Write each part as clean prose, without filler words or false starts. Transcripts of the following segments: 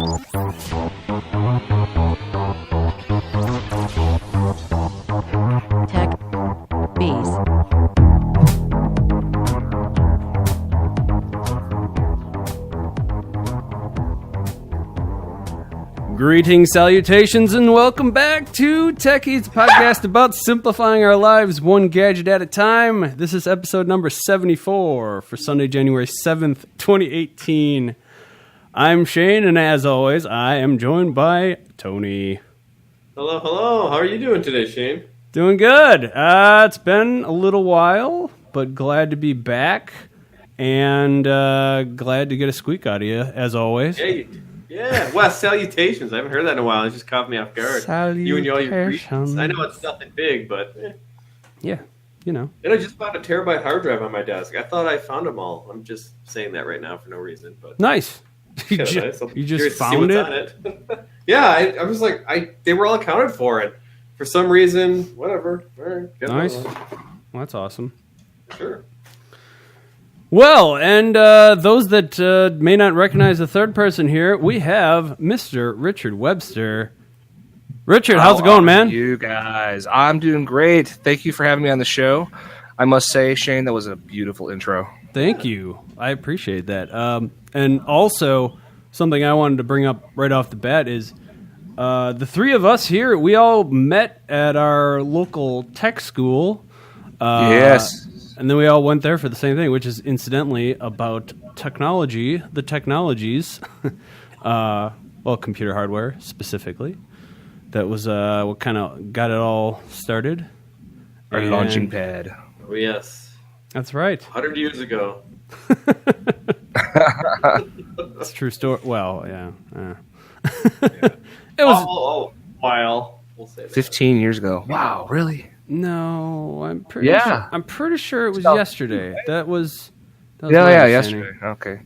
Tech Bees. Greetings, salutations, and welcome back to Techies, the podcast about simplifying our lives one gadget at a time. This is episode number 74 for Sunday, January 7th, 2018. I'm Shane, and as always, I am joined by Tony. Hello, hello. How are you doing today, Shane? Doing good. It's been a little while, but glad to be back, and glad to get a squeak out of you, as always. Hey. Yeah, well, salutations. I haven't heard that in a while. It just caught me off guard. You and all your greetings. I know it's nothing big, but... Yeah, you know. And I just found a terabyte hard drive on my desk. I thought I found them all. I'm just saying that right now for no reason. But nice. You just found it? Yeah, I was like, they were all accounted for, and for some reason, whatever. All right, nice. Well, that's awesome. Sure. Well, and those that may not recognize the third person here, we have Mr. Richard Webster. Richard, how's it going, man? You guys, I'm doing great. Thank you for having me on the show. I must say, Shane, that was a beautiful intro. Thank you. I appreciate that. And also, something I wanted to bring up right off the bat is the three of us here, we all met at our local tech school. Yes. And then we all went there for the same thing, which is incidentally about technology, the technologies, computer hardware specifically. That was what kind of got it all started. Our launching pad. Oh, yes. That's right. 100 years ago. It's a true story. Well, yeah. Yeah. It was a while. We'll say that. 15 years ago. Wow, really? No, I'm pretty. Yeah. Sure, I'm pretty sure it was yesterday. That was my yesterday. Okay,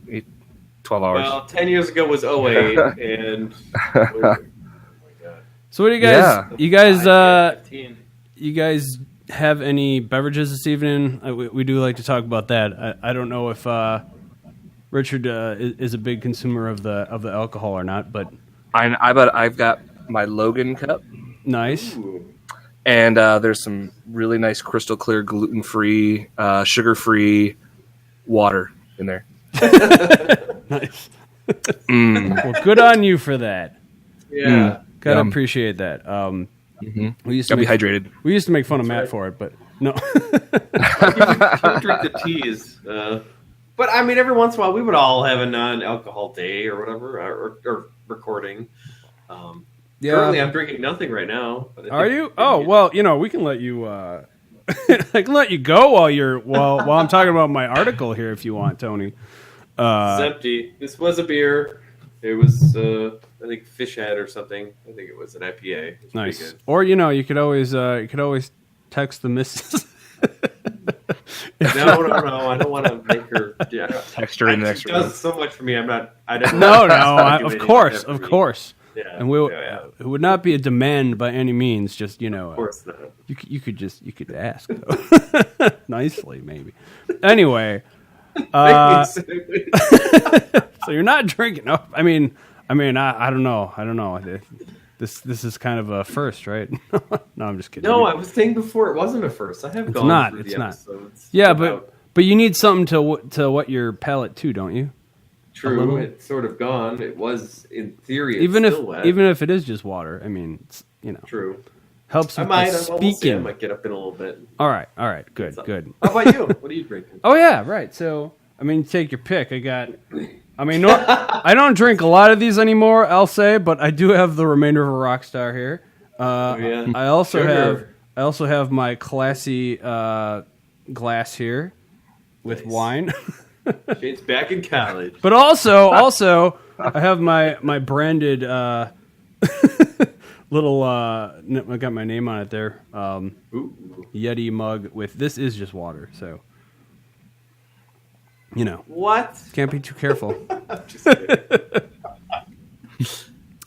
12 hours. Well, 10 years ago was 08, and oh my God. So what do you guys? Yeah. You guys have any beverages this evening? We do like to talk about that. I don't know if Richard is a big consumer of the alcohol or not, but I've got my Logan cup. Nice. Ooh. And there's some really nice crystal clear, gluten-free, sugar-free water in there. Nice. Well, good on you for that. Yeah. Gotta appreciate that. We used to be hydrated. We used to make fun of Matt for it, but no. Can't drink the teas. But I mean, every once in a while, we would all have a non-alcohol day or whatever, or recording. Yeah. Currently, I'm drinking nothing right now. But Are you? Oh, well, we can let you. I can let you go while I'm talking about my article here, if you want, Tony. It's empty. This was a beer. It was, I think, Fish Head or something. I think it was an IPA. It was nice. Or you could always text the missus. No. I don't want to make her. Yeah. Text her in the next room. She does so much for me. I'm not. I don't. No. Of course. Yeah. And it would not be a demand by any means. Just Of course not. You could ask though. Nicely maybe. Anyway. So you're not drinking. No, I mean, I don't know. This is kind of a first, right? No, I'm just kidding. No, I was saying before it wasn't a first. I have gone through the episodes. Yeah, but you need something to whet your palate too, don't you? True, it's sort of gone. It was in theory. Even wet. if it is just water, I mean, it's, True. Helps with speaking. I might get up in a little bit. All right, good. How about you? What are you drinking? Oh yeah, right. So I mean, take your pick. I don't drink a lot of these anymore, I'll say, but I do have the remainder of a Rockstar here. Yeah. I also have my classy glass here with wine. Shane's back in college. But also I have my branded little I got my name on it there. Yeti mug with this is just water, so What? Can't be too careful. Just kidding.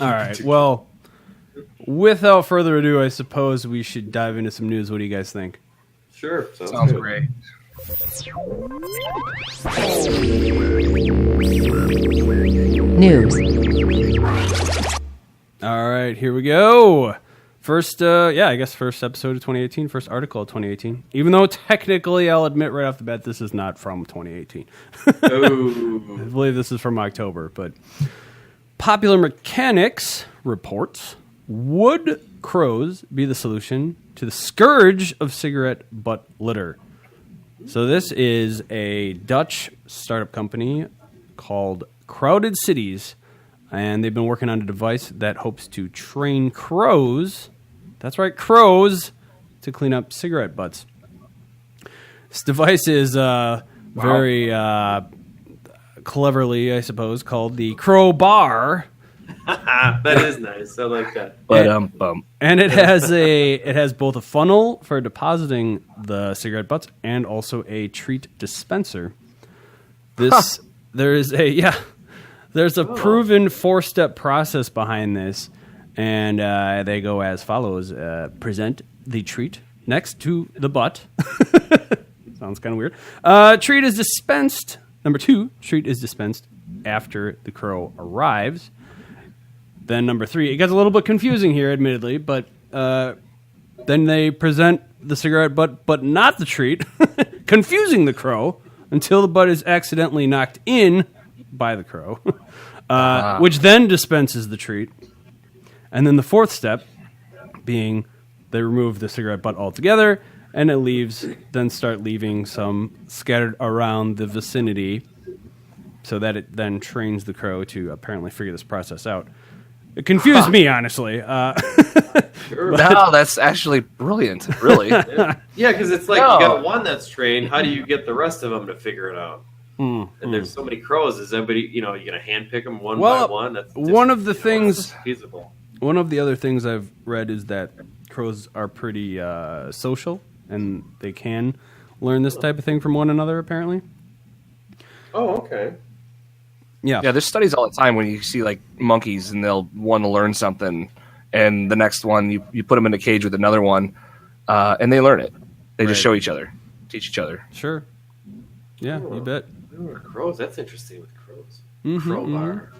All right. Well, without further ado, I suppose we should dive into some news. What do you guys think? Sure. Sounds great. News. All right, here we go. First, I guess first episode of 2018, first article of 2018. Even though technically, I'll admit right off the bat, this is not from 2018. Oh. I believe this is from October, but Popular Mechanics reports, would crows be the solution to the scourge of cigarette butt litter? So this is a Dutch startup company called Crowded Cities, and they've been working on a device that hopes to train crows, that's right, crows, to clean up cigarette butts. This device is very cleverly, I suppose, called the crowbar. That is nice. I like that. And it has both a funnel for depositing the cigarette butts and also a treat dispenser. There's a proven 4-step process behind this, and they go as follows: present the treat next to the butt. Sounds kind of weird. Treat is dispensed. Number 2, treat is dispensed after the crow arrives. Then number 3, it gets a little bit confusing here, admittedly, but then they present the cigarette butt, but not the treat, confusing the crow until the butt is accidentally knocked in by the crow, which then dispenses the treat. And then the 4th step being they remove the cigarette butt altogether, and then start leaving some scattered around the vicinity so that it then trains the crow to apparently figure this process out. It confused me, honestly. No, that's actually brilliant, really. Yeah, because it's like you got one that's trained. How do you get the rest of them to figure it out? And there's so many crows. Is everybody, you're going to handpick them one by one? That's just, one of the things... feasible. One of the other things I've read is that crows are pretty social, and they can learn this type of thing from one another, apparently. Oh, okay. Yeah, there's studies all the time when you see like monkeys and they'll want to learn something, and the next one you put them in a cage with another one, and they learn it. They just show each other, teach each other. Sure. Yeah, you bet. Crows. That's interesting with crows. Mm-hmm, Crowbar.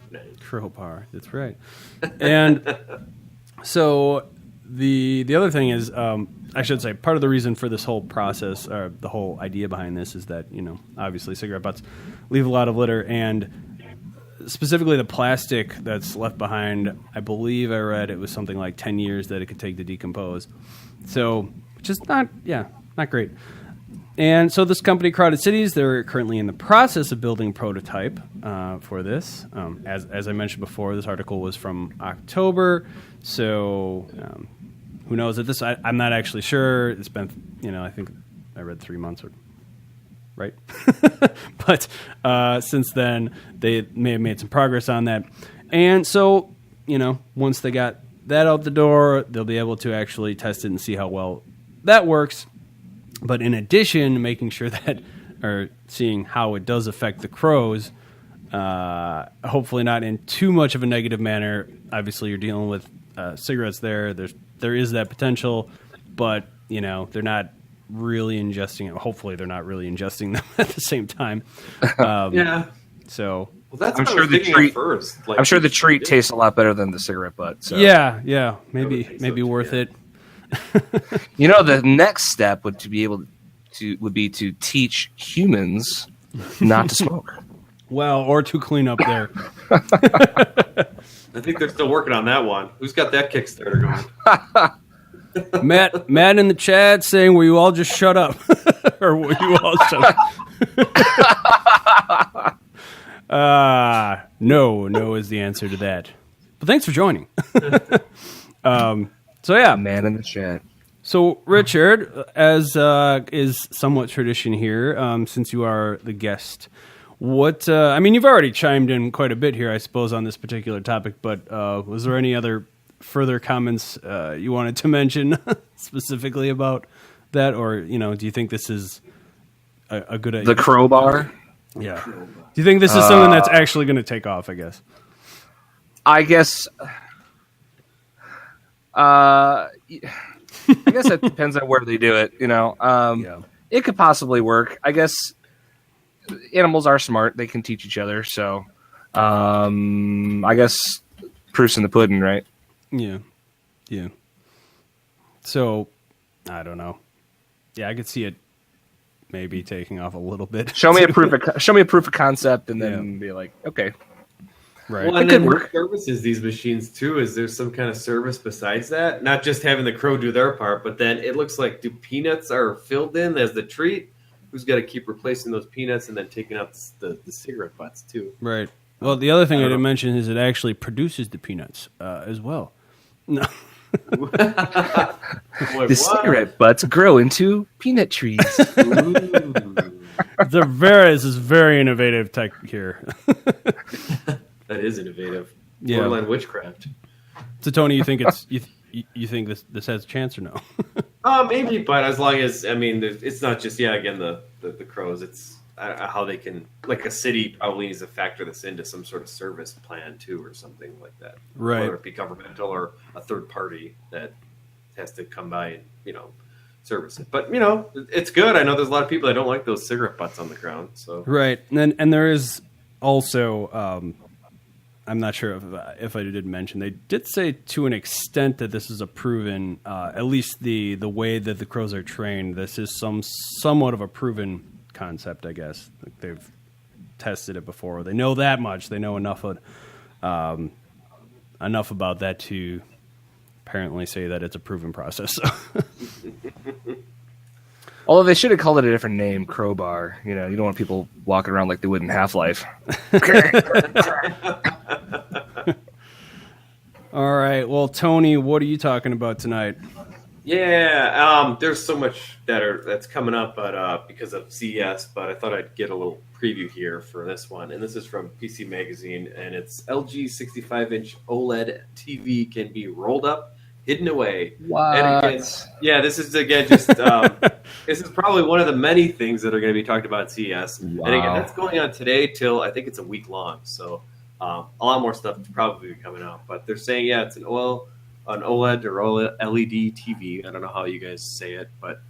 Crowbar. That's right. And so the other thing is, I should say, part of the reason for this whole process, or the whole idea behind this, is that obviously cigarette butts leave a lot of litter, and specifically the plastic that's left behind, I believe I read it was something like 10 years that it could take to decompose. So, which is not great. And so this company, Crowded Cities, they're currently in the process of building a prototype for this. As I mentioned before, this article was from October, so who knows at this? I'm not actually sure. It's been, I think I read 3 months, right? But since then, they may have made some progress on that. And so, once they got that out the door, they'll be able to actually test it and see how well that works. But in addition, making sure that, or seeing how it does affect the crows, hopefully not in too much of a negative manner. Obviously, you're dealing with cigarettes there. There is that potential, but, they're not really ingesting it. Hopefully, they're not really ingesting them at the same time. Yeah. So... Well, that's I'm what sure I was the thinking treat. at first. I'm sure the treat tastes a lot better than the cigarette butt. So. Yeah, maybe so too, worth it. The next step would be to teach humans not to smoke. Well, or to clean up there. I think they're still working on that one. Who's got that Kickstarter going? Matt in the chat saying, "Will you all just shut up?" Or will you all shut up? No is the answer to that. But thanks for joining. So yeah, Man in the chat. So Richard, as is somewhat tradition here, since you are the guest, what you've already chimed in quite a bit here, I suppose, on this particular topic. But was there any other further comments you wanted to mention specifically about that, or do you think this is a good idea? The crowbar. Yeah. Do you think this is something that's actually going to take off? I guess. I guess it depends on where they do it. It could possibly work. I guess animals are smart; they can teach each other. So, I guess proof's in the pudding, right? Yeah. So, I don't know. Yeah, I could see it maybe taking off a little bit. Show me a proof of concept, and then be like, okay, right. Well, and then what services these machines too? Is there some kind of service besides that? Not just having the crow do their part, but then it looks like, do peanuts are filled in as the treat? Who's got to keep replacing those peanuts and then taking out the cigarette butts too? Right. Well, the other thing I didn't mention is it actually produces the peanuts as well. No. The cigarette butts grow into peanut trees. This is very innovative tech here. That is innovative. Yeah. Borderline witchcraft. So, Tony, you think you think this has a chance or no? Maybe, but as long as it's not just the crows. It's how they can, like, a city probably needs to factor this into some sort of service plan too, or something like that. Right. Whether it be governmental or a third party that has to come by and service it. But it's good. I know there's a lot of people that don't like those cigarette butts on the ground. So right, and there is also. I'm not sure if I did mention, they did say to an extent that this is a proven, at least the way that the crows are trained, this is somewhat of a proven concept, I guess. Like, they've tested it before. They know that much. They know enough about that to apparently say that it's a proven process. So. Although they should have called it a different name, crowbar. You don't want people walking around like they would in Half-Life. All right. Well, Tony, what are you talking about tonight? Yeah, there's so much that's coming up, but because of CES. But I thought I'd get a little preview here for this one, and this is from PC Magazine, and it's LG 65-inch OLED TV can be rolled up, hidden away. What? And again, this is just this is probably one of the many things that are going to be talked about at CES. Wow. And again, that's going on today till I think it's a week long. So a lot more stuff to probably be coming out. But they're saying, it's an OLED or LED TV. I don't know how you guys say it, but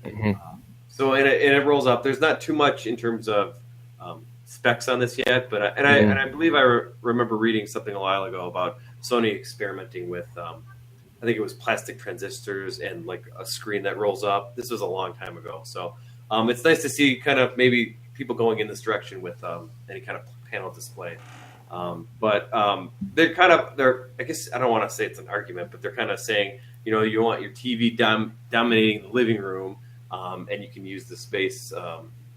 so and it rolls up. There's not too much in terms of specs on this yet, but I believe I remember reading something a while ago about Sony experimenting with. I think it was plastic transistors and like a screen that rolls up. This was a long time ago, so it's nice to see kind of maybe people going in this direction with any kind of panel display. But they're I guess I don't want to say it's an argument, but they're kind of saying, you want your TV dominating the living room, and you can use the space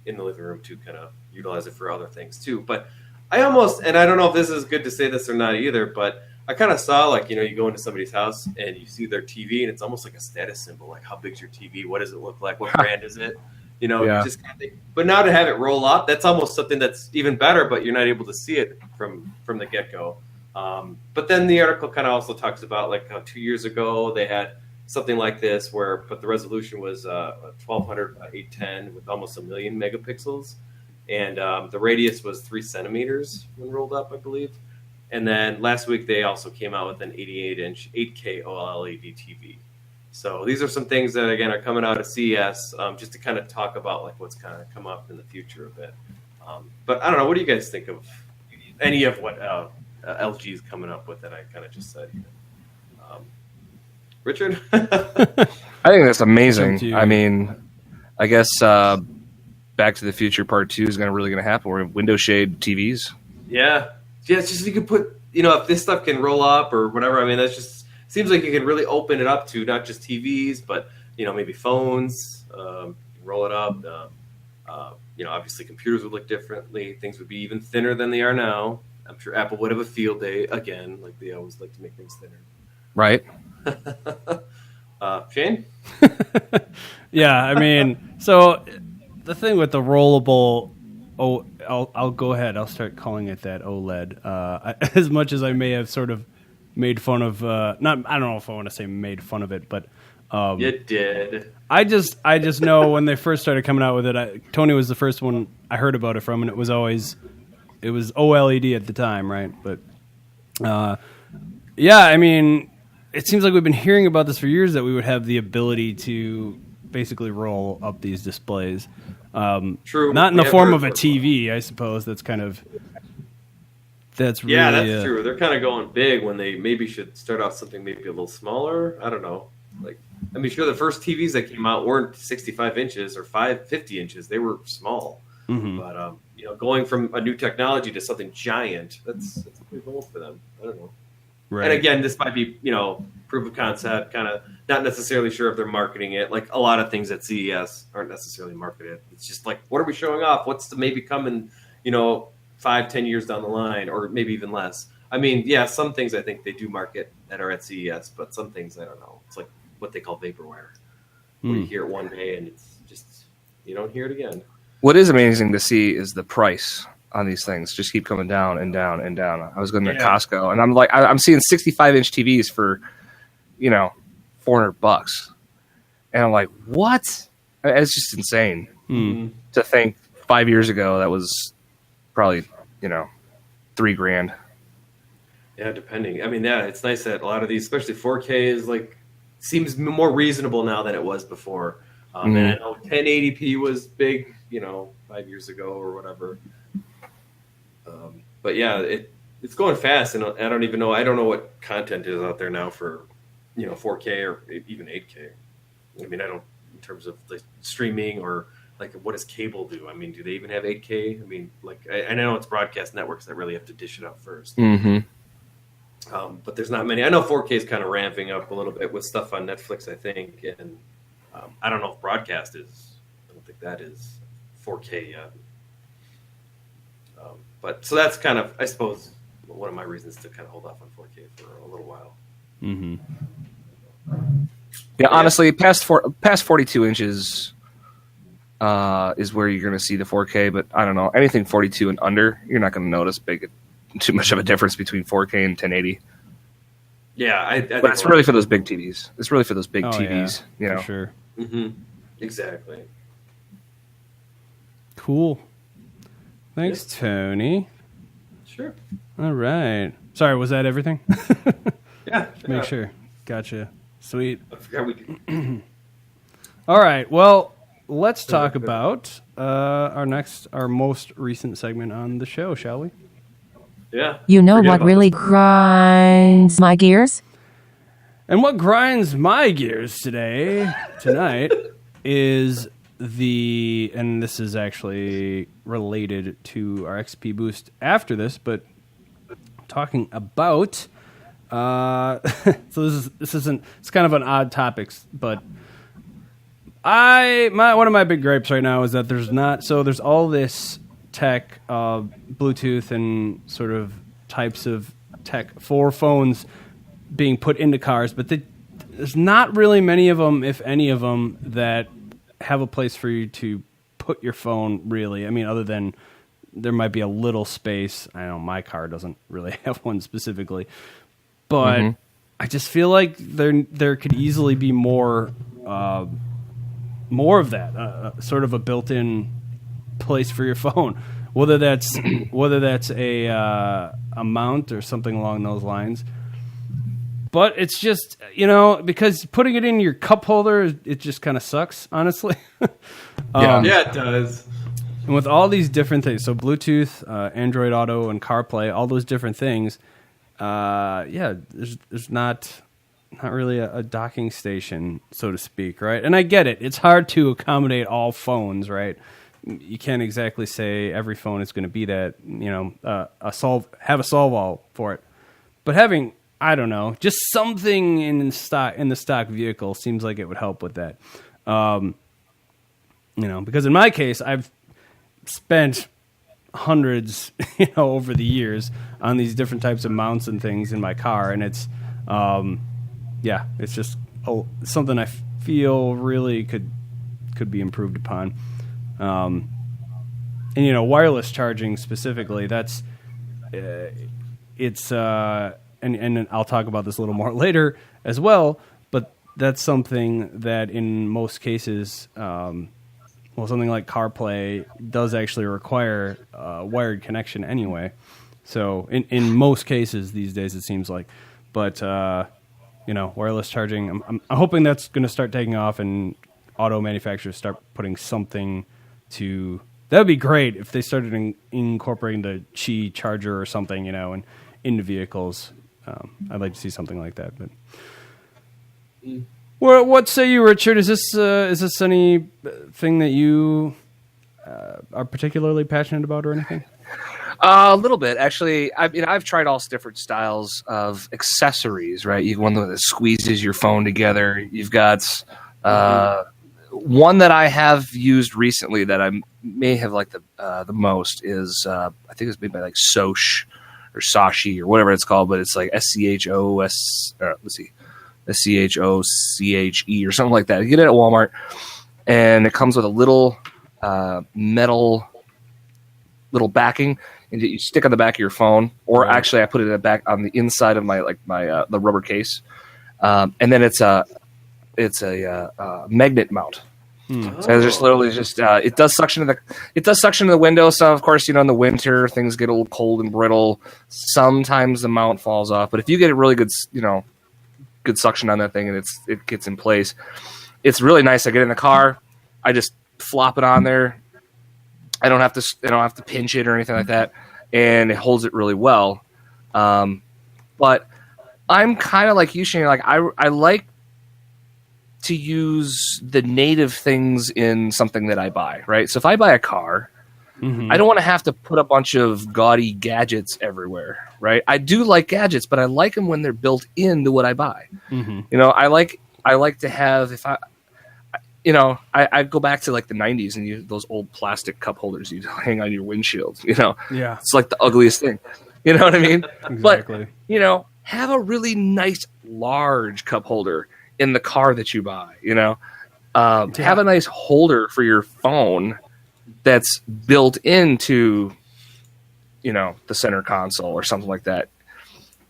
in the living room to kind of utilize it for other things too. But I don't know if this is good to say this or not either, but I kind of saw, like, you go into somebody's house and you see their TV and it's almost like a status symbol, like how big's your TV? What does it look like? What brand is it? Just kind of thing. But now to have it roll up, that's almost something that's even better, but you're not able to see it from the get-go. But then the article kind of also talks about like how 2 years ago they had something like this but the resolution was 1200 by 810 with almost 1 million megapixels. And the radius was 3 centimeters when rolled up, I believe. And then last week they also came out with an 88-inch 8K OLED TV. So these are some things that, again, are coming out of CES, just to kind of talk about like what's kind of come up in the future a bit. But I don't know. What do you guys think of any of what LG is coming up with that I kind of just said here? Richard? I think that's amazing. I mean, I guess Back to the Future Part 2 is really going to happen. We're window shade TVs. Yeah. Yeah, it's just you could put, if this stuff can roll up or whatever, that's just, seems like you can really open it up to not just TVs, but, maybe phones, roll it up. Obviously computers would look differently. Things would be even thinner than they are now. I'm sure Apple would have a field day again, like they always like to make things thinner. Right. Shane? Yeah, so the thing with the rollable... I'll go ahead. I'll start calling it that, OLED. As much as I may have sort of made fun of, I don't know if I want to say made fun of it, but you did. I just know when they first started coming out with it, Tony was the first one I heard about it from, and it was OLED at the time, right? But it seems like we've been hearing about this for years, that we would have the ability to basically roll up these displays. True. Not in the form of a TV, I suppose. That's kind of That's really Yeah, that's true. They're kind of going big when they maybe should start out something maybe a little smaller. I don't know. Like, I mean, sure, the first TVs that came out weren't 65 inches or 50 inches. They were small. Mhm. But, going from a new technology to something giant, that's a big goal for them. I don't know. Right. And again, this might be, proof of concept, kind of not necessarily sure if they're marketing it. Like a lot of things at CES aren't necessarily marketed. It's just like, what are we showing off? What's to maybe come in, 5-10 years down the line, or maybe even less. I mean, yeah, some things I think they do market that are at CES, but some things I don't know. It's like what they call vaporware. Where you hear it one day and it's just, you don't hear it again. What is amazing to see is the price on these things just keep coming down and down and down. I was going to Costco and I'm like, I'm seeing 65-inch TVs for, $400, and I'm like, what? It's just insane to think 5 years ago that was probably $3,000. Yeah, depending. I mean, yeah, it's nice that a lot of these, especially 4K, is like seems more reasonable now than it was before. And I know 1080p was big, 5 years ago or whatever. But yeah, it's going fast, and I don't even know. I don't know what content is out there now for 4K or even 8K. I mean, I don't in terms of like streaming or like what does cable do? I mean, do they even have 8K? I mean, like I know it's broadcast networks that really have to dish it out first. Mm-hmm. But there's not many. I know 4K is kind of ramping up a little bit with stuff on Netflix, I think, and I don't know if broadcast is. I don't think that is 4K yet. But so that's kind of, I suppose, one of my reasons to kind of hold off on 4K for a little while. Mm-hmm. Yeah, honestly, past 42 inches is where you're going to see the 4K. But I don't know, anything 42 and under, you're not going to notice too much of a difference between 4K and 1080. Yeah, I but it's really for those big TVs. It's really for those big TVs. For sure. Mm-hmm. Exactly. Cool. Thanks, Tony. Sure. All right. Sorry, was that everything? Yeah. Make sure. Gotcha. Sweet. I forgot we could. All right. Well, let's talk about our most recent segment on the show, shall we? Yeah. You know Forget what about really this. grinds my gears? And what grinds my gears tonight, is and this is actually related to our XP boost after this, but talking about, so it's kind of an odd topic, but one of my big gripes right now is that there's all this tech, Bluetooth and sort of types of tech for phones being put into cars, but there's not really many of them, if any of them, that have a place for you to put your phone, really. I mean, other than there might be a little space. I know my car doesn't really have one specifically, but I just feel like there could easily be more of that, sort of a built-in place for your phone, whether that's a mount or something along those lines. But it's just, because putting it in your cup holder, it just kind of sucks, honestly. Yeah, it does. And with all these different things, so Bluetooth, Android Auto, and CarPlay, all those different things, there's not really a docking station, so to speak, right? And I get it. It's hard to accommodate all phones, right? You can't exactly say every phone is going to be that, have a solve all for it. But having, I don't know, just something in the stock vehicle seems like it would help with that. Because in my case, I've spent hundreds, over the years on these different types of mounts and things in my car, and it's, it's just something I feel really could be improved upon. And wireless charging specifically, that's it's and I'll talk about this a little more later as well, but that's something that in most cases, something like CarPlay does actually require a wired connection anyway. So in most cases these days, it seems like, but wireless charging, I'm hoping that's going to start taking off and auto manufacturers start putting something to that would be great if they started incorporating the Qi charger or something, and into vehicles. I'd like to see something like that. But what say you, Richard? Is this anything that you are particularly passionate about or anything? A little bit, actually. I've tried all different styles of accessories. Right, you one that squeezes your phone together. You've got one that I have used recently that I may have liked the most is I think it's made by like Soch or Sashi or whatever it's called, but it's like SCHOS. Let's see, SCHOCHE or something like that. You get it at Walmart, and it comes with a little metal little backing, and you stick on the back of your phone. Or actually, I put it back on the inside of my the rubber case, and then it's a magnet mount. So it's just literally it does suction to the window. So of course, in the winter things get a little cold and brittle. Sometimes the mount falls off, but if you get a really good good suction on that thing and it gets in place, it's really nice. I get in the car, I just flop it on there. I don't have to pinch it or anything like that, and it holds it really well. But I'm kind of like you, Shane. Like I like to use the native things in something that I buy, right? So if I buy a car, I don't want to have to put a bunch of gaudy gadgets everywhere, right? I do like gadgets, but I like them when they're built into what I buy. I like to have, I go back to like the 90s and those old plastic cup holders you hang on your windshield, Yeah. It's like the ugliest thing. You know what I mean? Exactly. But, have a really nice large cup holder in the car that you buy, have a nice holder for your phone that's built into, the center console or something like that.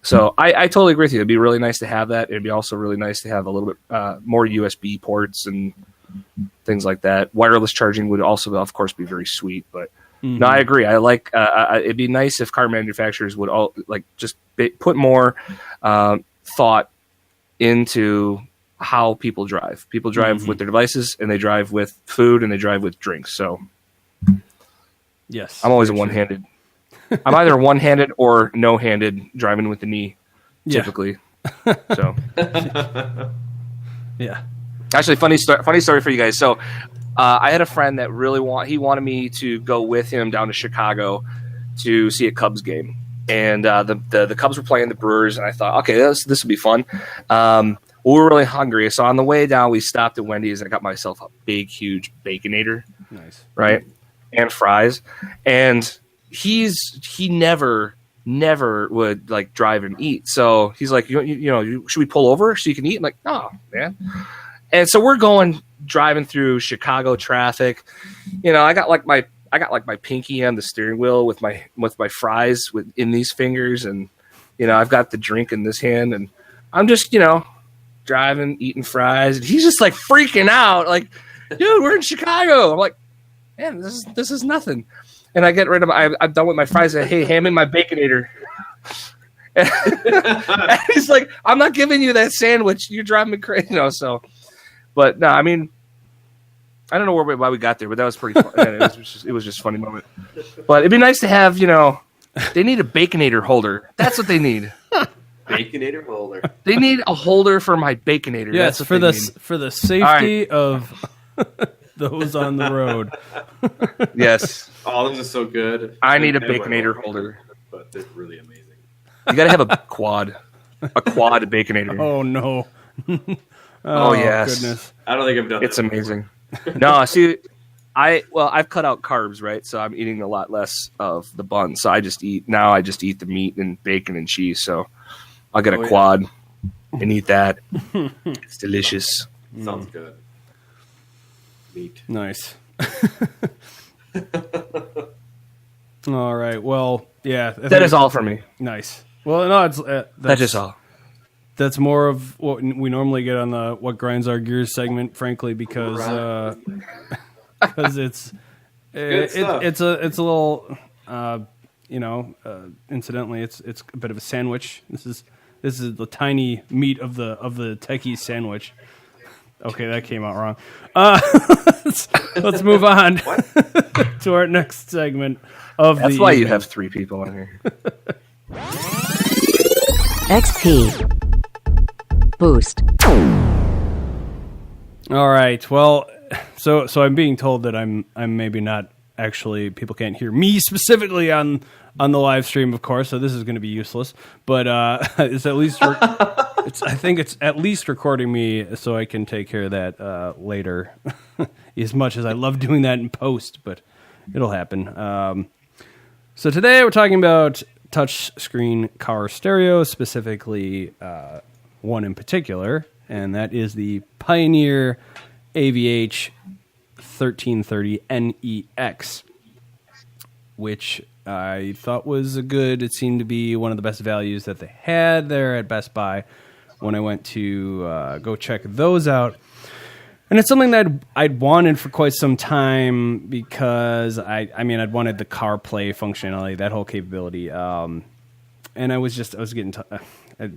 So I totally agree with you. It'd be really nice to have that. It'd be also really nice to have a little bit more USB ports and things like that. Wireless charging would also, of course, be very sweet. But no, I agree. I like. It'd be nice if car manufacturers would all put more thought into how people drive. People drive with their devices, and they drive with food, and they drive with drinks. So, yes, I'm always a one-handed. I'm either one-handed or no-handed driving with the knee, typically. So, yeah. Actually, funny story for you guys. So, I had a friend that really wanted me to go with him down to Chicago to see a Cubs game, and the Cubs were playing the Brewers, and I thought, okay, this would be fun. We were really hungry, so on the way down, we stopped at Wendy's. And I got myself a big, huge Baconator, nice, right, and fries. And he never would like drive and eat. So he's like, should we pull over so you can eat? I'm like, no, man. And so we're driving through Chicago traffic. I got like my pinky on the steering wheel with my fries in these fingers, and I've got the drink in this hand, and I'm just driving, eating fries, and he's just like freaking out, like, dude, we're in Chicago. I'm like, man, this is nothing. And I get rid of I'm done with my fries. I say, hey, hand me my Baconator. And he's like, I'm not giving you that sandwich. You're driving me crazy, So, but no, I mean, I don't know why we got there, but that was pretty fun. It was just a funny moment. But it'd be nice to have, they need a Baconator holder. That's what they need. Baconator holder. They need a holder for my Baconator. Yes, that's for the safety of those on the road. Yes. Oh, those are so good. I need a Baconator holder. But they're really amazing. You got to have a quad Baconator. Oh no. Oh yes. Goodness. I don't think I've done. It's that amazing. No, see, I've cut out carbs, right? So I'm eating a lot less of the bun. So I just eat the meat and bacon and cheese. So I'll get a quad and eat that. It's delicious. Sounds good. Meat. Nice. All right. Well, yeah. That is all for me. Nice. Well, no, it's that is all. That's more of what we normally get on the "What Grinds Our Gears" segment, frankly, because it's a little incidentally, it's a bit of a sandwich. This is the tiny meat of the techie sandwich. Okay, that came out wrong. Let's move on. What? to our next segment of That's the why evening. you have 3 people on here. XP. Boost. All right. Well, so I'm being told that I'm maybe not actually. People can't hear me specifically on the live stream, of course. So this is going to be useless. But it's at least I think it's at least recording me, so I can take care of that later. As much as I love doing that in post, but it'll happen. So today we're talking about touch screen car stereo, specifically one in particular, and that is the Pioneer AVH 1330 NEX, which I thought was it seemed to be one of the best values that they had there at Best Buy when I went to go check those out. And it's something that I'd wanted for quite some time because I'd wanted the CarPlay functionality, that whole capability. And I was getting, I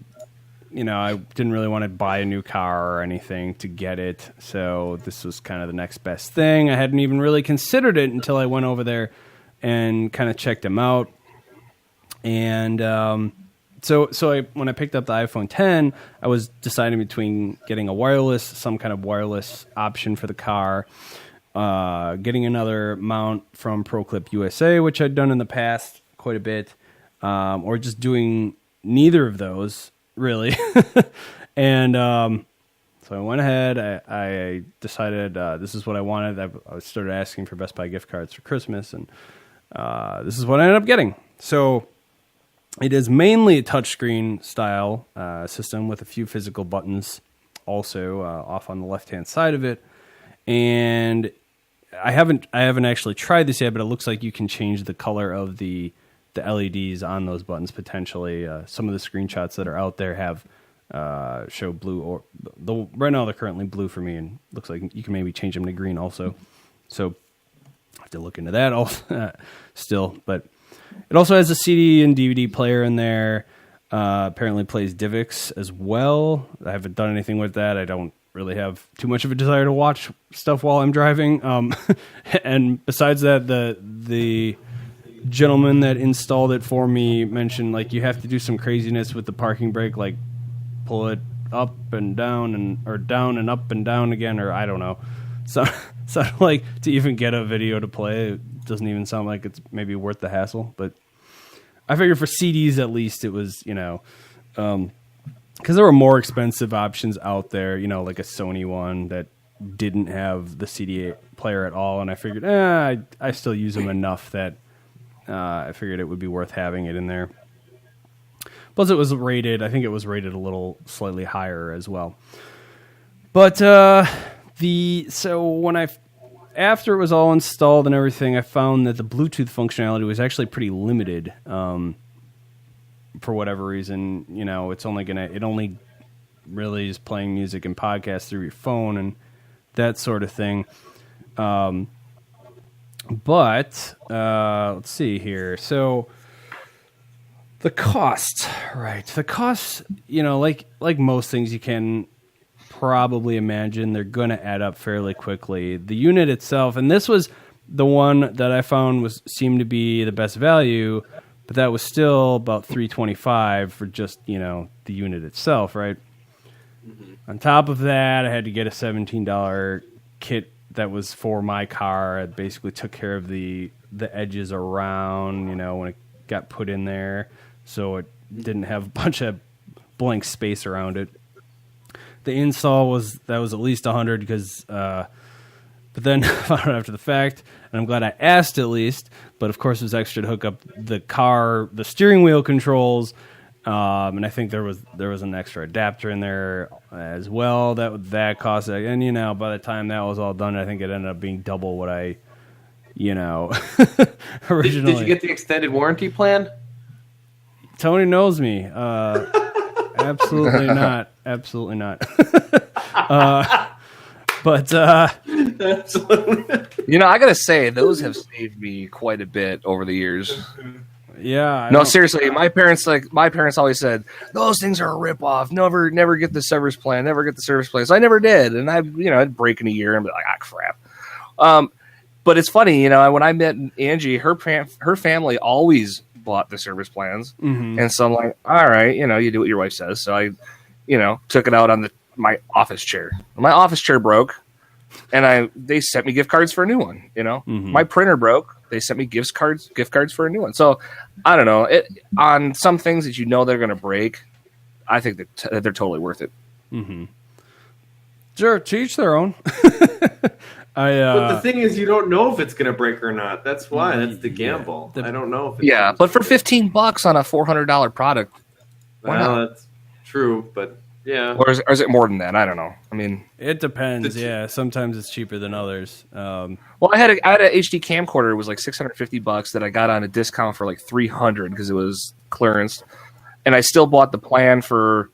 didn't really want to buy a new car or anything to get it. So this was kind of the next best thing. I hadn't even really considered it until I went over there and kind of checked them out. And, So when I picked up the iPhone 10, I was deciding between getting some kind of wireless option for the car, getting another mount from ProClip USA, which I'd done in the past quite a bit, or just doing neither of those, really. And so I went ahead. I decided this is what I wanted. I started asking for Best Buy gift cards for Christmas, and this is what I ended up getting. So it is mainly a touchscreen style system with a few physical buttons also off on the left-hand side of it. And I haven't actually tried this yet, but it looks like you can change the color of the LEDs on those buttons potentially. Some of the screenshots that are out there have show blue, or right now they're currently blue for me, and looks like you can maybe change them to green also. So I have to look into that also still, but it also has a CD and DVD player in there. Apparently plays DivX as well. I haven't done anything with that. I don't really have too much of a desire to watch stuff while I'm driving. And besides that, the gentleman that installed it for me mentioned like you have to do some craziness with the parking brake, like pull it up and down or down and up and down again, or I don't know. So like to even get a video to play, it doesn't even sound like it's maybe worth the hassle. But I figured for CDs at least it was, because there were more expensive options out there, like a Sony one that didn't have the CD player at all. And I figured, I still use them enough that I figured it would be worth having it in there. Plus it was rated, I think it was rated a little slightly higher as well. But after it was all installed and everything, I found that the Bluetooth functionality was actually pretty limited. For whatever reason, it only really is playing music and podcasts through your phone and that sort of thing. But let's see here. So the cost, right? The cost, like most things you can probably imagine, they're going to add up fairly quickly. The unit itself, and this was the one that I found seemed to be the best value, but that was still about $325 for just, the unit itself, right? Mm-hmm. On top of that, I had to get a $17 kit that was for my car. It basically took care of the edges around, when it got put in there, so it didn't have a bunch of blank space around it. The install was at least $100 because, but then found out after the fact, and I'm glad I asked at least. But of course, it was extra to hook up the steering wheel controls, and I think there was an extra adapter in there as well. That cost, and by the time that was all done, I think it ended up being double what I, originally. Did you get the extended warranty plan? Tony knows me. Absolutely not. Absolutely not. But Absolutely. I gotta say, those have saved me quite a bit over the years. Yeah. No, seriously, my parents always said those things are a ripoff. Never get the service plan. Never get the service plan. So I never did, and I'd break in a year and be like, crap. But it's funny, when I met Angie, her family always bought the service plans, and so I'm like, all right, you do what your wife says. So I, took it out on my office chair. My office chair broke, and they sent me gift cards for a new one. My printer broke. They sent me gift cards for a new one. So I don't know. On some things that they're going to break, I think that they're totally worth it. Mm-hmm. Sure, to each their own. But the thing is, you don't know if it's going to break or not. That's why. That's the gamble. I don't know if it's but for $15 on a $400 product, that's true. But yeah, or is it more than that? I don't know. I mean, it depends. Yeah, sometimes it's cheaper than others. Well, I had a HD camcorder. It was like $650 that I got on a discount for like $300 because it was clearance, and I still bought the plan for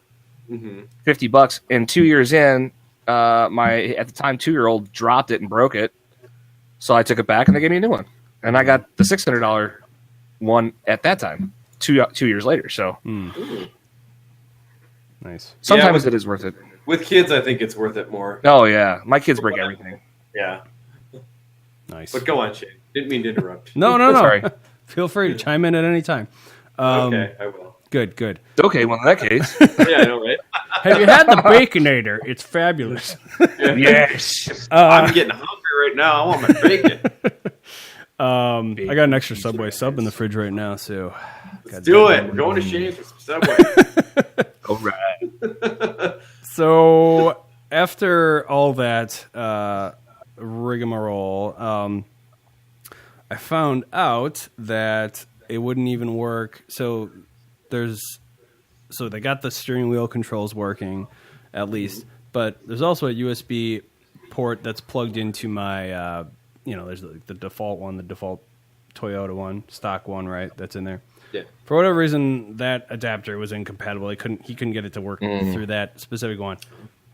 $50. And 2 years in, my at the time 2-year-old dropped it and broke it, so I took it back and they gave me a new one, and I got the $600 one at that time 2 years later. So nice. Sometimes it is worth it. With kids, I think it's worth it more. Oh yeah, my kids break everything. Yeah, nice. But go on, Shane. Didn't mean to interrupt. No. Sorry. Feel free to chime in at any time. Okay, I will. Good. Okay, well in that case, yeah, I know, right? Have you had the Baconator? It's fabulous. yes. I'm getting hungry right now. I want my bacon. I got an extra Subway sub in the fridge right now, so Let's do it. We're going to Shane's for some Subway. All right. So after all that rigmarole, I found out that it wouldn't even work. So they got the steering wheel controls working, at least, but there's also a USB port that's plugged into my, there's the default one, the default Toyota one, stock one, right? That's in there. Yeah. For whatever reason, that adapter was incompatible. He couldn't get it to work through that specific one.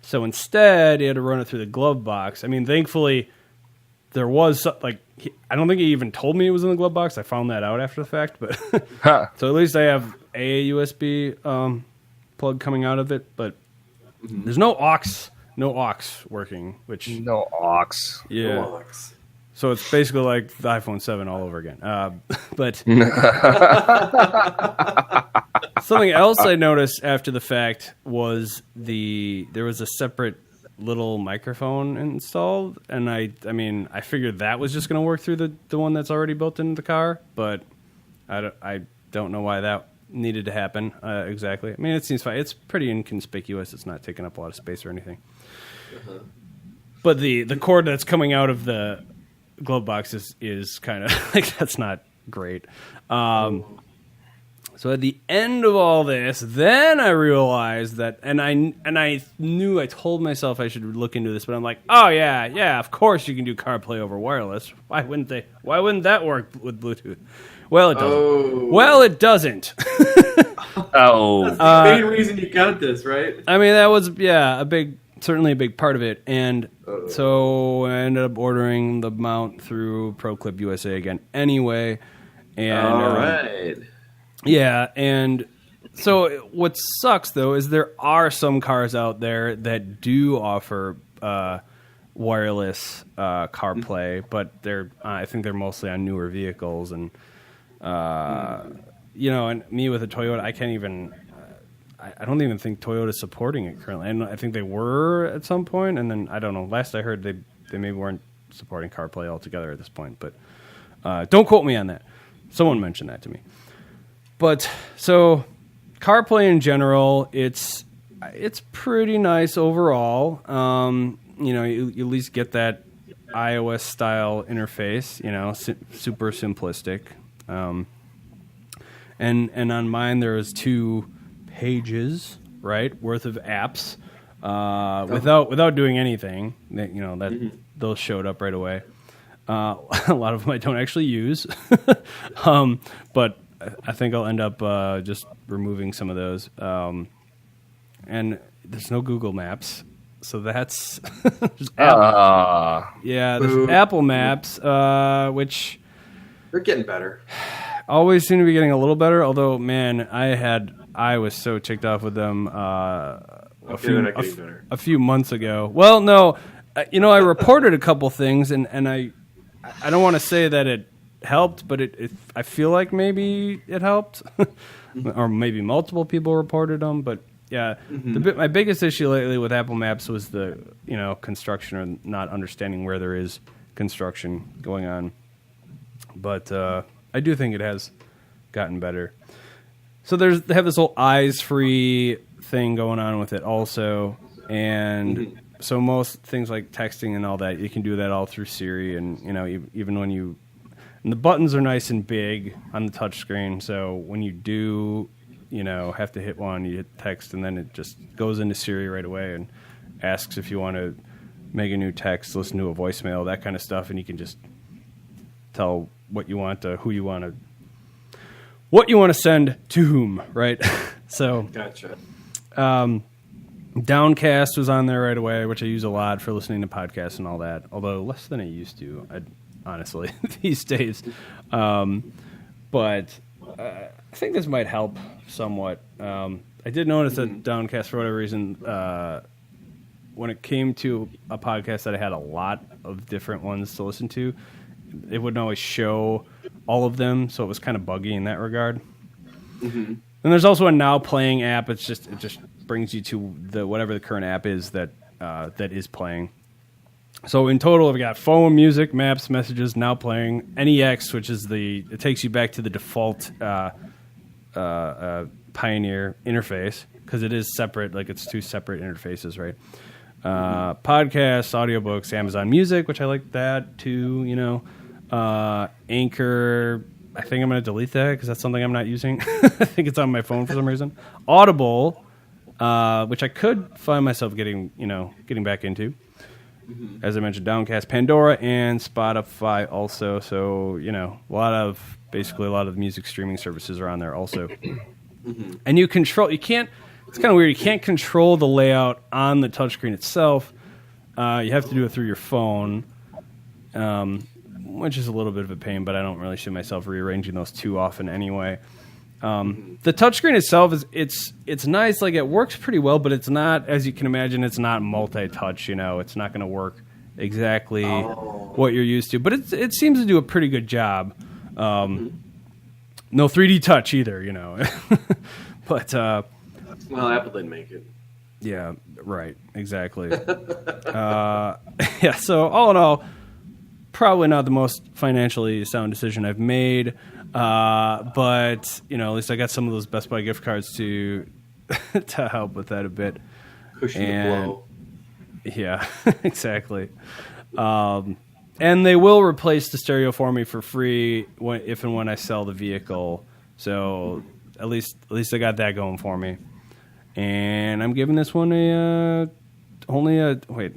So instead, he had to run it through the glove box. I mean, thankfully, there was I don't think he even told me it was in the glove box. I found that out after the fact, but so at least I have a USB plug coming out of it. But there's no aux working. Which no aux. Yeah. No aux. So it's basically like the iPhone 7 all over again. But something else I noticed after the fact was there was a separate little microphone installed, and I figured that was just going to work through the one that's already built into the car, but I don't know why that needed to happen exactly. I mean, it seems fine. It's pretty inconspicuous. It's not taking up a lot of space or anything. But the cord that's coming out of the glove box is kind of like, that's not great. So at the end of all this, then I realized that, and I knew, I told myself I should look into this, but I'm like, oh yeah, of course you can do CarPlay over wireless. Why wouldn't that work with Bluetooth? Well, it doesn't. Oh. Well, it doesn't. Oh, That's the main reason you got this, right? I mean, that was certainly a big part of it, and so I ended up ordering the mount through ProClip USA again anyway. And all right. Yeah, and so what sucks, though, is there are some cars out there that do offer wireless CarPlay, but I think they're mostly on newer vehicles, and and me with a Toyota, I can't even. I don't even think Toyota's supporting it currently, and I think they were at some point, and then I don't know. Last I heard, they maybe weren't supporting CarPlay altogether at this point, but don't quote me on that. Someone mentioned that to me. But so CarPlay in general, it's pretty nice overall. You at least get that iOS style interface. Super simplistic. And on mine there was 2 pages, right, worth of apps without doing anything. Those showed up right away. A lot of them I don't actually use, but I think I'll end up just removing some of those. And there's no Google Maps, so that's just Apple. There's Apple Maps, which they're getting better. Always seem to be getting a little better. Although, man, I was so ticked off with them a few months ago. Well, no, I reported a couple things, and I I don't want to say that it helped, but I feel like maybe it helped, or maybe multiple people reported them. But yeah, my biggest issue lately with Apple Maps was the construction or not understanding where there is construction going on. But I do think it has gotten better. So they have this whole eyes-free thing going on with it also, and so most things like texting and all that, you can do that all through Siri, and even when and the buttons are nice and big on the touchscreen, so when you do have to hit one, you hit text, and then it just goes into Siri right away and asks if you want to make a new text, listen to a voicemail, that kind of stuff, and you can just tell what you want to, who you want to, what you want to send to whom, right? So, gotcha. Downcast was on there right away, which I use a lot for listening to podcasts and all that, although less than I used to, honestly, these days. But I think this might help somewhat. I did notice that Downcast, for whatever reason, when it came to a podcast that I had a lot of different ones to listen to, it wouldn't always show all of them, so it was kind of buggy in that regard. And there's also a Now Playing app. It just brings you to whatever the current app is that is playing. So in total, I've got phone, music, maps, messages, Now Playing, NEX, which is it takes you back to the default Pioneer interface, because it is separate, like it's two separate interfaces, right? Podcasts, audiobooks, Amazon Music, which I like that too, Anchor, I think I'm going to delete that because that's something I'm not using. I think it's on my phone for some reason. Audible, which I could find myself getting back into. As I mentioned, Downcast, Pandora, and Spotify also. So, a lot of the music streaming services are on there also. And it's kind of weird, you can't control the layout on the touchscreen itself. You have to do it through your phone, which is a little bit of a pain, but I don't really see myself rearranging those too often anyway. The touchscreen itself it's nice, like it works pretty well, but it's not, as you can imagine, it's not multi-touch. It's not going to work exactly what you're used to, but it seems to do a pretty good job. No 3D touch either, but well, Apple didn't make it. Yeah, right, exactly. Yeah, so all in all, probably not the most financially sound decision I've made. But at least I got some of those Best Buy gift cards to help with that a bit. Cushion the blow. Yeah, exactly. And they will replace the stereo for me for free if and when I sell the vehicle. So at least I got that going for me. And I'm giving this one wait,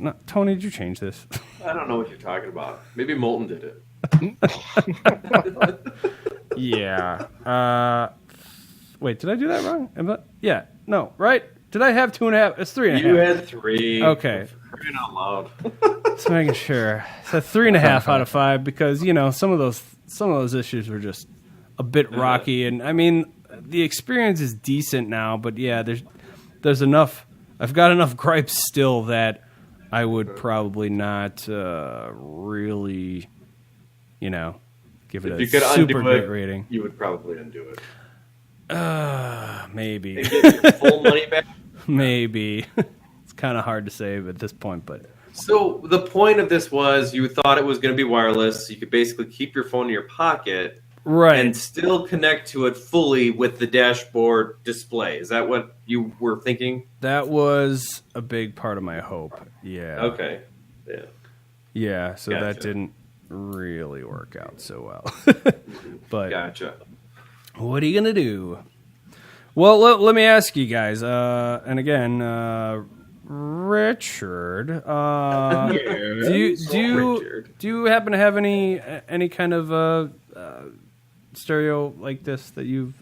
not Tony, did you change this? I don't know what you're talking about. Maybe Molten did it. Yeah. Wait, did I do that wrong? Yeah. No, right? Did I have 2.5? It's 3.5. You had 3. Okay. For crying out loud. Just making sure. So 3.5 out of 5 because some of those issues were just a bit rocky, and I mean the experience is decent now, but yeah, there's enough. I've got enough gripes still that I would probably not really, give it a super great rating. You would probably undo it. Maybe. And get your full money back? Maybe. It's kind of hard to say at this point, but. So the point of this was you thought it was going to be wireless. So you could basically keep your phone in your pocket. Right. And still connect to it fully with the dashboard display. Is that what you were thinking? That was a big part of my hope. Yeah. Okay. Yeah. Yeah, so Gotcha. that didn't really work out so well. But Gotcha. what are you going to do? Well, let me ask you guys. And again, Richard, do you happen to have any kind of stereo like this that you've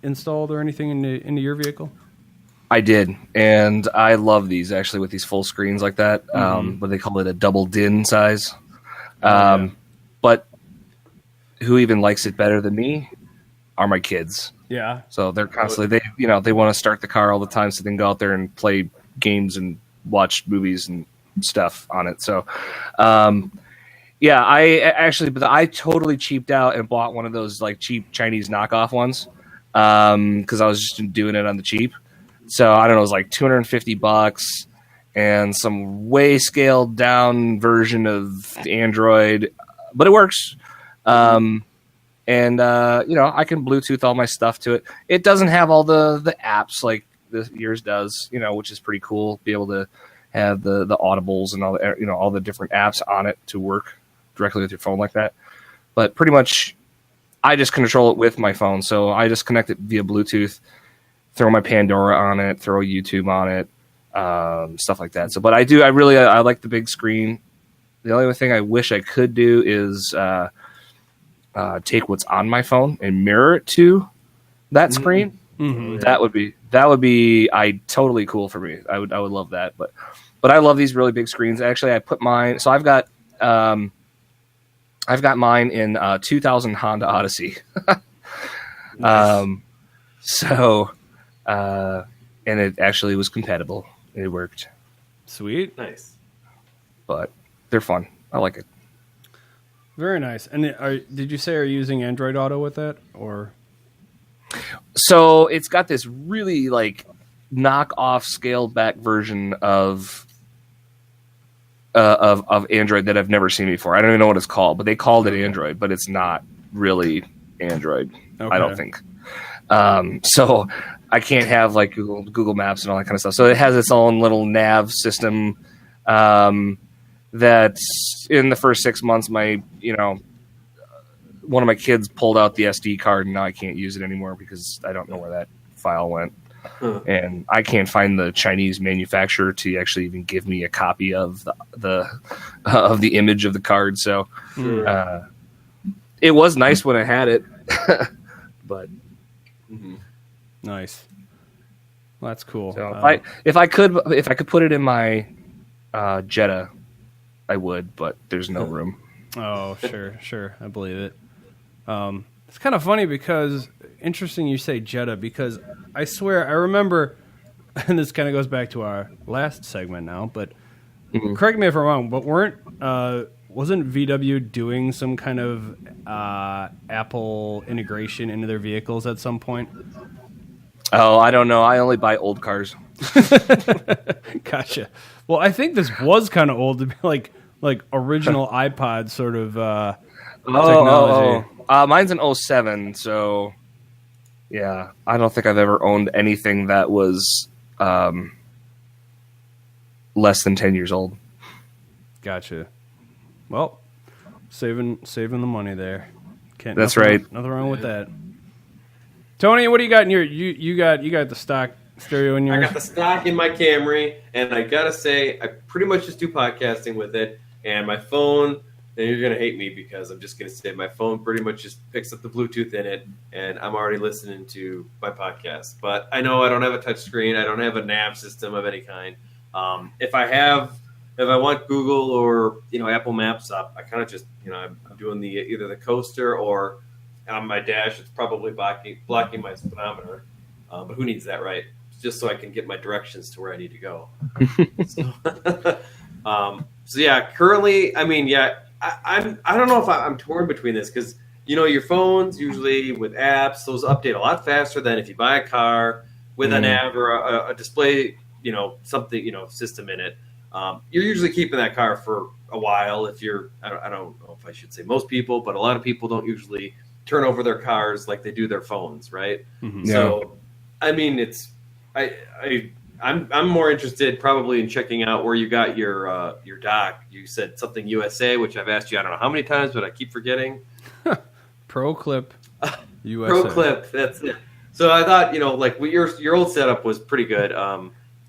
installed or anything into your vehicle? I did, and I love these actually with these full screens like that. But they call it a double din size. But who even likes it better than me are my kids. Yeah. So they're constantly they want to start the car all the time, so they can go out there and play games and watch movies and stuff on it. So Yeah, I totally cheaped out and bought one of those like cheap Chinese knockoff ones because I was just doing it on the cheap. So I don't know, it was like $250 and some way scaled down version of Android, but it works. And I can Bluetooth all my stuff to it. It doesn't have all the apps like yours does, which is pretty cool. Be able to have the audibles and all the different apps on it to work directly with your phone like that. But pretty much I just control it with my phone. So I just connect it via Bluetooth, throw my Pandora on it, throw YouTube on it, stuff like that. So, but I like the big screen. The only other thing I wish I could do is take what's on my phone and mirror it to that screen. Mm-hmm. That would be totally cool for me. I would love that. But I love these really big screens. Actually, I put mine. So I've got mine in 2000 Honda Odyssey. Nice. And it actually was compatible. It worked. Sweet. Nice. But they're fun. I like it. Very nice. And did you say you're using Android Auto with that, or? So it's got this really like knock-off, scaled-back version of Android that I've never seen before. I don't even know what it's called, but they called it Android, but it's not really Android. Okay. I don't think. So I can't have like Google Maps and all that kind of stuff. So it has its own little nav system. That in the first 6 months, one of my kids pulled out the SD card, and now I can't use it anymore because I don't know where that file went. And I can't find the Chinese manufacturer to actually even give me a copy of the image of the card. So it was nice when I had it, but nice. Well, that's cool. So if I could put it in my Jetta, I would, but there's no room. Oh, sure. I believe it. It's kind of funny because, interesting you say Jetta, because I swear I remember, and this kind of goes back to our last segment now, but correct me if I'm wrong, but wasn't VW doing some kind of Apple integration into their vehicles at some point? Oh, I don't know. I only buy old cars. Gotcha. Well, I think this was kind of old to be like original iPod sort of technology. Mine's an 07, so yeah. I don't think I've ever owned anything that was less than 10 years old. Gotcha. Well, saving the money there. That's right. Nothing wrong with that. Tony, what do you got in your? You got the stock stereo in yours? I got the stock in my Camry, and I gotta say, I pretty much just do podcasting with it. And my phone, and you're gonna hate me because I'm just gonna say my phone pretty much just picks up the Bluetooth in it, and I'm already listening to my podcast. But I know I don't have a touch screen. I don't have a nav system of any kind. If I want Google or Apple Maps up, I kind of just I'm doing either the coaster or on my dash. It's probably blocking my speedometer, but who needs that, right? Just so I can get my directions to where I need to go. So yeah, currently, I mean, yeah, I don't know if I'm torn between this because your phones usually with apps, those update a lot faster than if you buy a car with an app or a display, something system in it. You're usually keeping that car for a while. If you're, I don't know if I should say most people, but a lot of people don't usually turn over their cars like they do their phones, right? Mm-hmm. So, I mean, I'm more interested probably in checking out where you got your dock. You said something USA, which I've asked you I don't know how many times, but I keep forgetting. Pro Clip USA. Pro Clip, that's it. So I thought like your old setup was pretty good,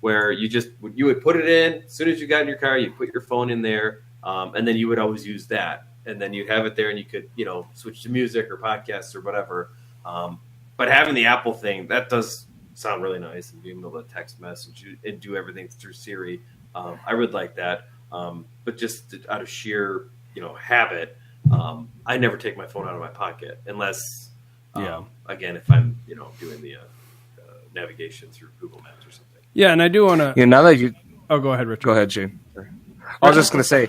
where you would put it in as soon as you got in your car, you put your phone in there, and then you would always use that, and then you'd have it there, and you could switch to music or podcasts or whatever. But having the Apple thing, that does sound really nice, and being able to text message and do everything through Siri. I would like that. But just out of sheer, habit, I never take my phone out of my pocket unless, again, if I'm, doing the navigation through Google Maps or something. Yeah, and I do want to. Now that you. Oh, go ahead, Richard. Go ahead, Shane. I was just going to say,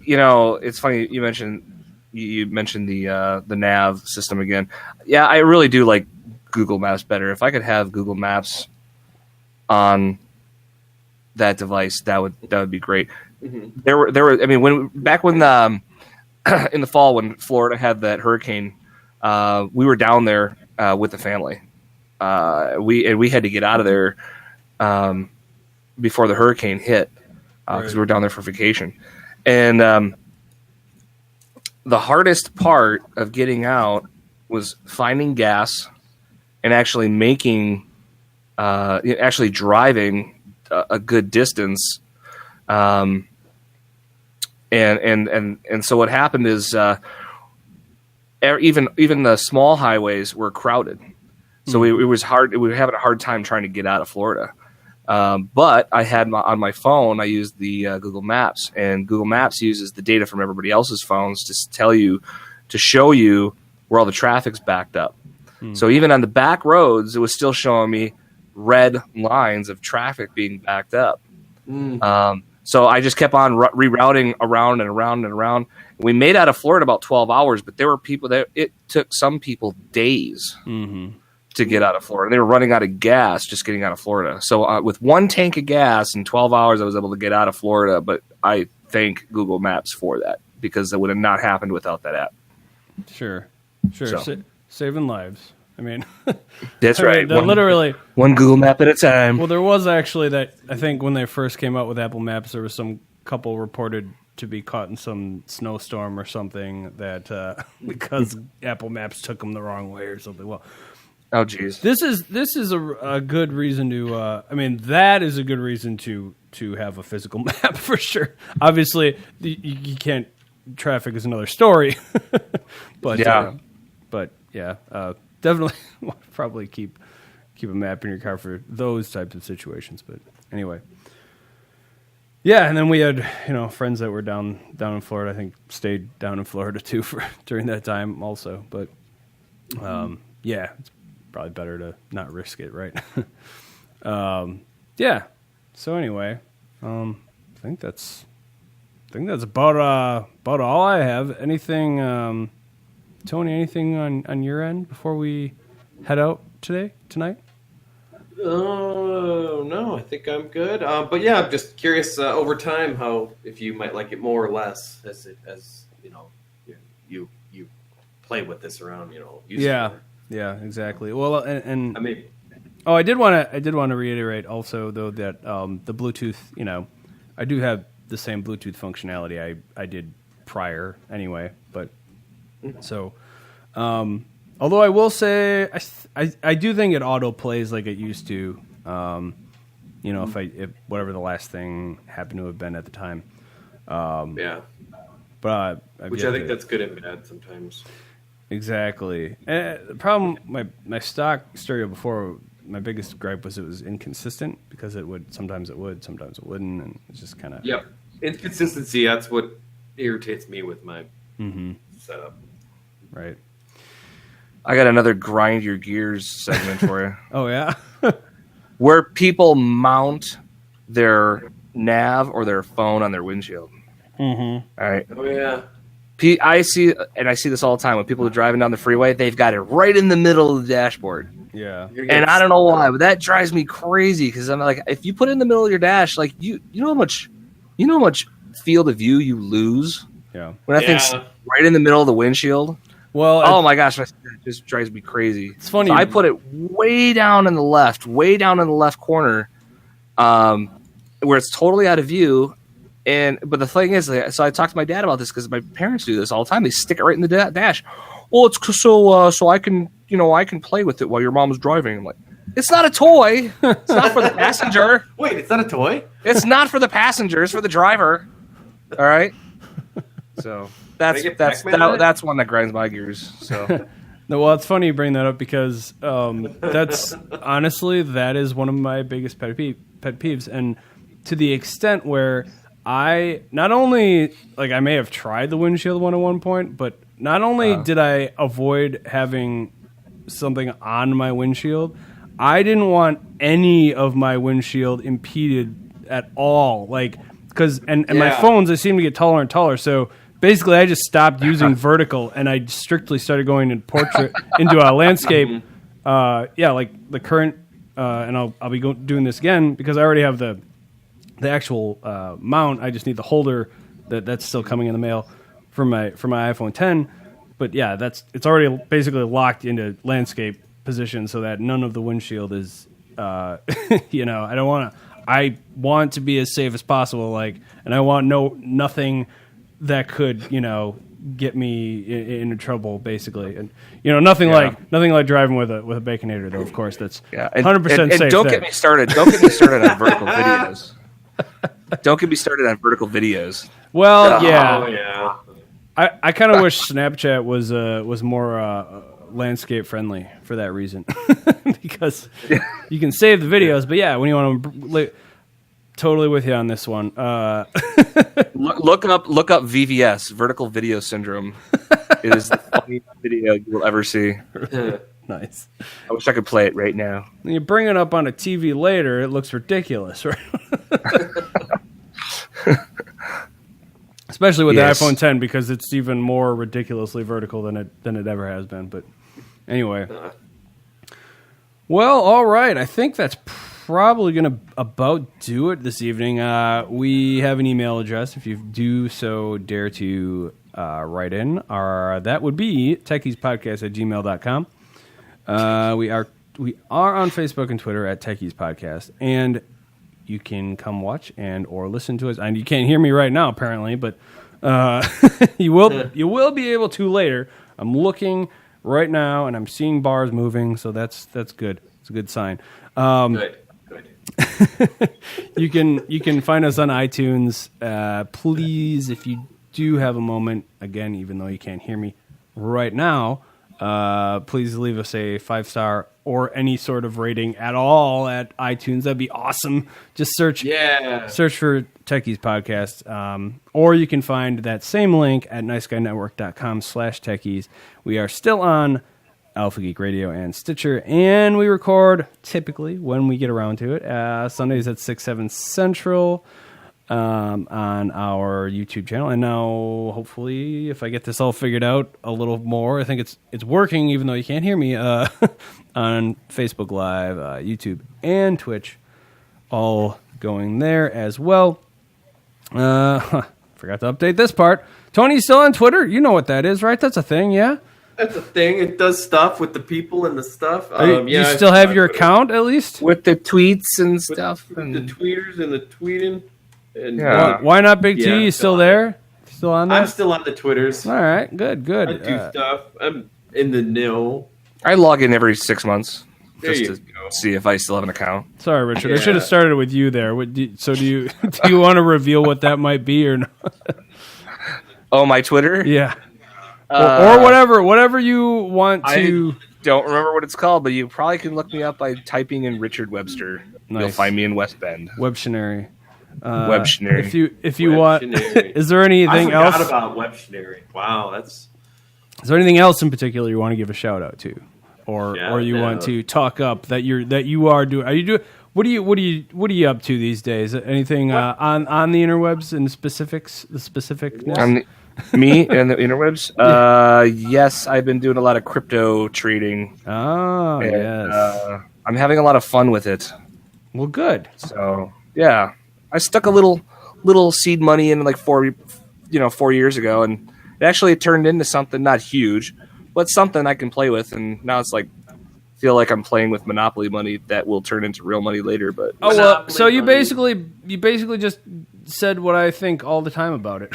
it's funny you mentioned the nav system again. Yeah, I really do like Google Maps better. If I could have Google Maps on that device, that would be great. Mm-hmm. There were. I mean, when in the fall when Florida had that hurricane, we were down there with the family. We had to get out of there before the hurricane hit because we were down there for vacation. And the hardest part of getting out was finding gas and actually driving a good distance. And so what happened is even the small highways were crowded. So it was hard. We were having a hard time trying to get out of Florida. But I had on my phone, I used the Google Maps, and Google Maps uses the data from everybody else's phones to show you where all the traffic's backed up. So even on the back roads, it was still showing me red lines of traffic being backed up. So I just kept on rerouting around and around and around. We made out of Florida about 12 hours, but there were people that it took some people days to get out of Florida. They were running out of gas just getting out of Florida. So with one tank of gas in 12 hours, I was able to get out of Florida. But I thank Google Maps for that because it would have not happened without that app. Sure. So. Saving lives. I mean, that's right. Literally one Google Map at a time. Well, there was actually that. I think when they first came out with Apple Maps, there was some couple reported to be caught in some snowstorm or something that because Apple Maps took them the wrong way or something. Well, oh geez, this is a good reason to. I mean, that is a good reason to have a physical map for sure. Obviously, you can't. Traffic is another story, but yeah. Definitely probably keep a map in your car for those types of situations. But anyway, yeah. And then we had friends that were down in Florida. I think stayed down in Florida too during that time also. But yeah, it's probably better to not risk it, right? Yeah. So anyway, I think that's about all I have. Anything? Tony, anything on your end before we head out tonight? No, I think I'm good. But yeah, I'm just curious over time if you might like it more or less as you play with this around, Yeah, exactly. Well, and I mean, I did want to reiterate also though that the Bluetooth, I do have the same Bluetooth functionality I did prior anyway, but. So, although I will say, I do think it auto plays like it used to. If whatever the last thing happened to have been at the time. Yeah. But which I think that's good and bad sometimes. Exactly. The problem, my stock stereo before, my biggest gripe was it was inconsistent because sometimes it would, sometimes it wouldn't, and it's just kind of. Yep. Inconsistency. That's what irritates me with my setup. Right. I got another grind your gears segment for you. Oh, yeah? Where people mount their nav or their phone on their windshield. Mm-hmm. All right. Oh, yeah. I see this all the time when people are driving down the freeway. They've got it right in the middle of the dashboard. Yeah. And I don't know why, but that drives me crazy because I'm like, if you put it in the middle of your dash, like you know how much field of view you lose. Yeah. When that thing's right in the middle of the windshield. Well, oh my gosh, it just drives me crazy. It's funny. So I put it way down in the left corner, where it's totally out of view. But the thing is, so I talked to my dad about this because my parents do this all the time. They stick it right in the dash. Well, it's so I can play with it while your mom's driving. I'm like, it's not a toy. It's not for the passenger. Wait, it's not a toy? It's not for the passenger. It's for the driver. All right. So. That's one that grinds my gears. So, no, well, it's funny you bring that up because that's honestly that is one of my biggest pet peeves, and to the extent where I not only I may have tried the windshield one at one point, but not only did I avoid having something on my windshield, I didn't want any of my windshield impeded at all. because and my Yeah. phones, they seem to get taller and taller. So basically, I just stopped using vertical, and I strictly started going in portrait into a landscape. Like the current, and I'll be doing this again because I already have the actual mount. I just need the holder that's still coming in the mail for my iPhone 10. But yeah, it's already basically locked into landscape position so that none of the windshield is, I want to be as safe as possible. Like, and I want nothing that could, get me into trouble, basically. And nothing like driving with a Baconator, though. Of course, that's 100% safe. And don't get me started. Don't get me started on vertical videos. Don't get me started on vertical videos. Well, Oh, yeah. I kind of wish Snapchat was more landscape friendly for that reason, because you can save the videos. But yeah, when you want to, totally with you on this one. Look up VVS, vertical video syndrome. It is the funniest video you will ever see. Nice. I wish I could play it right now. When you bring it up on a TV later, it looks ridiculous, right? Especially with the iPhone 10, because it's even more ridiculously vertical than it ever has been. But anyway, well, all right. I think that's probably going to about do it this evening. We have an email address. If you do so dare to write in, that would be techiespodcast@gmail.com. We are on Facebook and Twitter at Techies Podcast, and you can come watch or listen to us. And you can't hear me right now, apparently, but you will be able to later. I'm looking right now, and I'm seeing bars moving, so that's good. It's a good sign. Good. You can find us on iTunes. Please, if you do have a moment, again, even though you can't hear me right now, please leave us a 5-star or any sort of rating at all at iTunes. That'd be awesome. Just search for Techies Podcast. Or you can find that same link at niceguynetwork.com/techies. We are still on Alpha Geek Radio and Stitcher, and we record typically when we get around to it. Sundays at 6/7 Central on our YouTube channel. And now, hopefully, if I get this all figured out a little more, I think it's working, even though you can't hear me, on Facebook Live, YouTube, and Twitch, all going there as well. Forgot to update this part. Tony's still on Twitter. You know what that is, right? That's a thing, yeah? That's a thing. It does stuff with the people and the stuff. You still have your account, at least? With the tweets and stuff. With the tweeters and the tweeting. And Why not Big T? You still there? Still on there? I'm still on the Twitters. All right, good. I do stuff. I'm in the know. I log in every 6 months There just you to go. see if I still have an account. Sorry, Richard. I Yeah. should have started with you there. So do you do you want to reveal what that might be or not? Oh, my Twitter? Yeah. Or whatever you want to. I don't remember what it's called, but you probably can look me up by typing in Richard Webster. Nice. You'll find me in West Bend. Webtionary. Webtionary. If you want, Webtionary. is there anything I else? forgot about Webtionary. Wow, that's Is there anything else in particular you want to give a shout out to, or you want no. to talk up that you are doing? Are you doing? What are you up to these days? Anything on the interwebs and the specificness? Me and the interwebs? Yes, I've been doing a lot of crypto trading. Oh, And, yes. I'm having a lot of fun with it. Well, good. So, yeah. I stuck a little seed money in like 4 years ago, and it actually turned into something not huge, but something I can play with, and now it's like feel like I'm playing with Monopoly money that will turn into real money later. But Oh well, so you basically just said what I think all the time about it.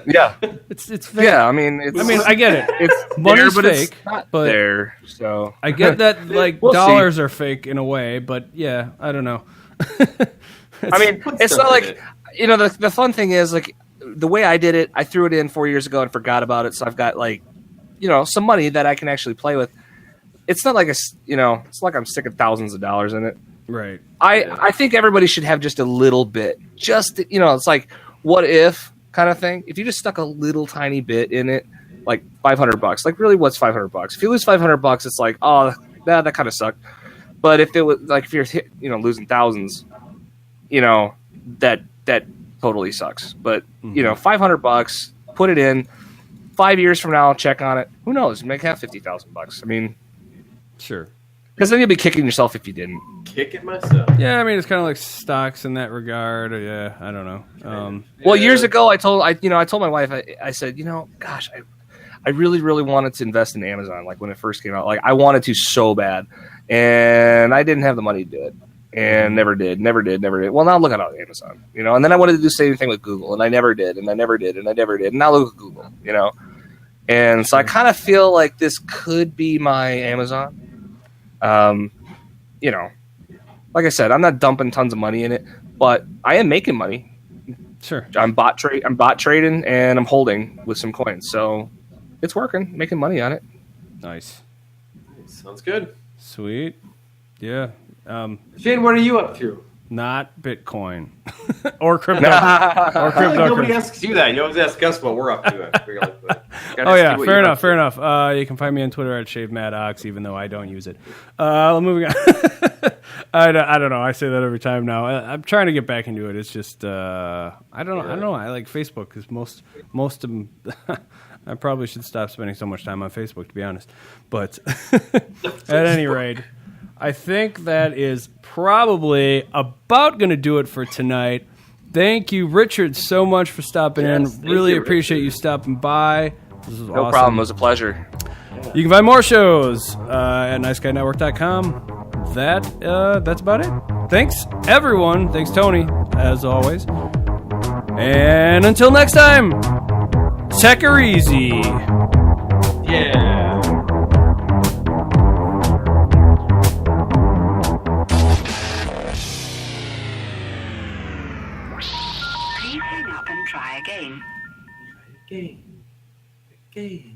yeah, It's fake. yeah. I mean, I get it. it's Money's there, but fake, it's not but- there. So I get that like We'll see. dollars are fake in a way, but yeah, I don't know. I mean, it's stuff not in like the fun thing is like the way I did it. I threw it in 4 years ago and forgot about it, so I've got like some money that I can actually play with. It's not like it's like I'm sticking thousands of dollars in it. Right. I think everybody should have just a little bit. Just it's like what if kind of thing. If you just stuck a little tiny bit in it, like $500, like really, what's $500? If you lose $500, it's like, oh, that kind of sucked. But if it was like if you're losing thousands, that totally sucks. But you know, $500, put it in. 5 years from now, I'll check on it. Who knows? You may have $50,000. I mean, Sure. because then you'll be kicking yourself if you didn't. Kicking myself. Yeah, I mean, it's kind of like stocks in that regard. Yeah, I don't know. Well, years ago, I told my wife, I said, gosh, I really, really wanted to invest in Amazon, like when it first came out. Like, I wanted to so bad, and I didn't have the money to do it, and never did. Well, now look at Amazon, and then I wanted to do the same thing with Google, and I never did, and now look at Google, and so I kind of feel like this could be my Amazon. Like I said, I'm not dumping tons of money in it, but I am making money. Sure. I'm bot trading, and I'm holding with some coins, so it's working, making money on it. Nice. Sounds good. Sweet. Yeah. Shane, what are you up to? Not Bitcoin or crypto. Or crypto. Nobody asks you that. You always ask us what we're up to. Oh yeah, fair enough. You can find me on Twitter at ShaveMadOx, even though I don't use it. Moving on. I don't know. I say that every time now. I'm trying to get back into it. It's just I don't know. I like Facebook because most of them. I probably should stop spending so much time on Facebook, to be honest. But at any rate, I think that is probably about going to do it for tonight. Thank you, Richard, so much for stopping in. Really appreciate you stopping by. This is No awesome. problem. It was a pleasure. You can find more shows at NiceGuyNetwork.com. That's about it. Thanks, everyone. Thanks, Tony, as always. And until next time, take her easy. Yeah. Please hang up and try again. Again.